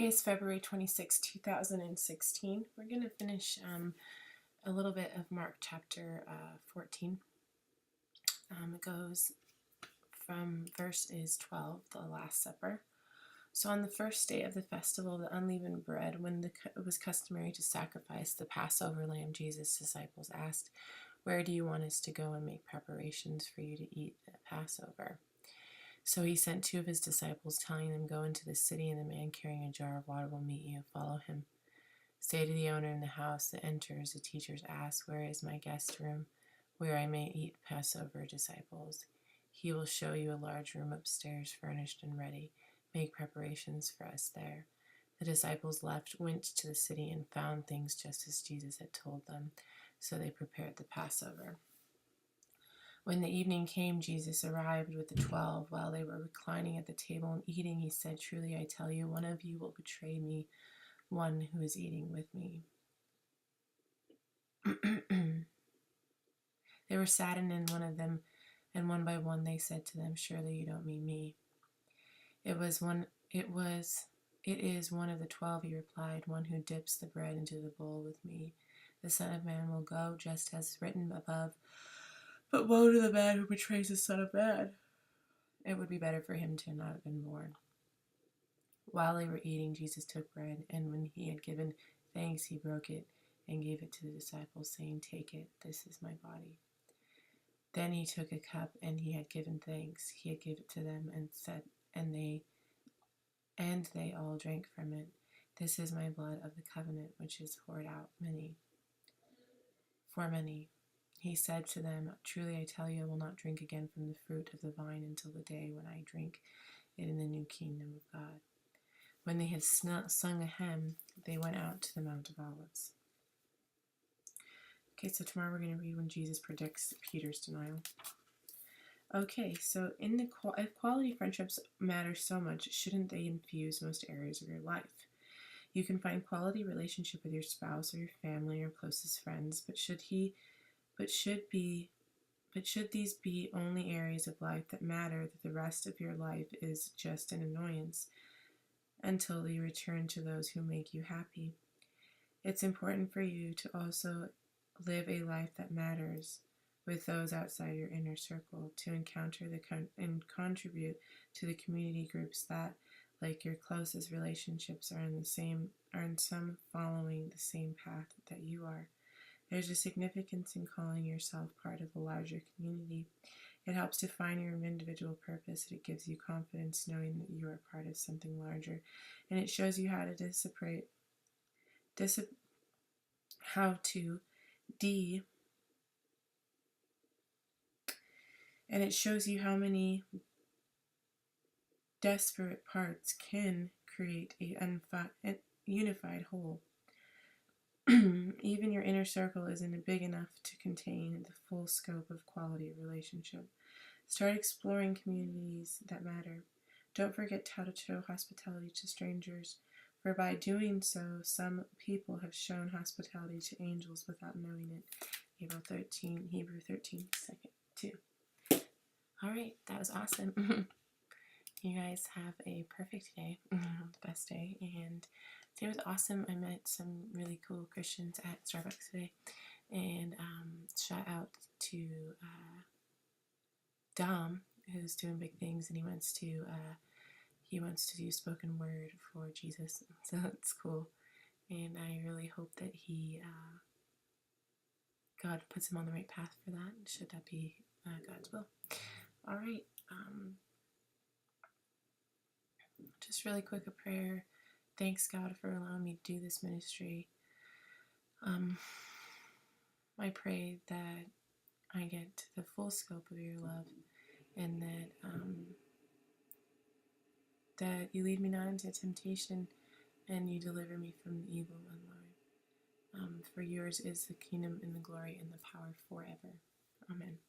It's February 26, 2016. We're going to finish a little bit of Mark chapter 14. It goes from verse is 12, the Last Supper. So on the first day of the festival of the unleavened bread, when it was customary to sacrifice the Passover lamb, Jesus' disciples asked, "Where do you want us to go and make preparations for you to eat the Passover?" So he sent two of his disciples, telling them, "Go into the city, and the man carrying a jar of water will meet you. Follow him. Say to the owner in the house that enters, the teachers ask, 'Where is my guest room, where I may eat Passover?' Disciples. He will show you a large room upstairs, furnished and ready. Make preparations for us there." The disciples went to the city, and found things just as Jesus had told them. So they prepared the Passover. When the evening came, Jesus arrived with the 12. While they were reclining at the table and eating, he said, "Truly I tell you, one of you will betray me, one who is eating with me." They were saddened, and one by one they said to them, "Surely you don't mean me." It is one of the 12, he replied, "one who dips the bread into the bowl with me. The Son of Man will go just as written above. But woe to the man who betrays the Son of Man. It would be better for him to not have been born." While they were eating, Jesus took bread, and when he had given thanks, he broke it and gave it to the disciples, saying, "Take it, this is my body." Then he took a cup, and he had given thanks. He had given it to them, and said, and they all drank from it. "This is my blood of the covenant, which is poured out for many." He said to them, "Truly I tell you, I will not drink again from the fruit of the vine until the day when I drink it in the new kingdom of God." When they had sung a hymn, they went out to the Mount of Olives. Okay, so tomorrow we're going to read when Jesus predicts Peter's denial. Okay, so if quality friendships matter so much, shouldn't they infuse most areas of your life? You can find quality relationship with your spouse or your family or closest friends, but should these be only areas of life that matter, that the rest of your life is just an annoyance until you return to those who make you happy? It's important for you to also live a life that matters with those outside your inner circle, to encounter and contribute to the community groups that, like your closest relationships, are in some following the same path that you are. There's a significance in calling yourself part of a larger community. It helps define your individual purpose, and it gives you confidence knowing that you are part of something larger. And it shows you how to and it shows you how many disparate parts can create a unified whole. Even your inner circle isn't big enough to contain the full scope of quality relationship. Start exploring communities that matter. Don't forget how to show hospitality to strangers, for by doing so, some people have shown hospitality to angels without knowing it. Hebrew 13, 2. All right, that was awesome. You guys have a perfect day, the best day, and today was awesome. I met some really cool Christians at Starbucks today, and shout out to Dom, who's doing big things, and he wants to do spoken word for Jesus, so it's cool, and I really hope that God puts him on the right path for that, should that be God's will. All right, just really quick a prayer. Thanks, God, for allowing me to do this ministry. I pray that I get the full scope of your love, and that you lead me not into temptation, and you deliver me from the evil one, Lord. For yours is the kingdom and the glory and the power forever. Amen.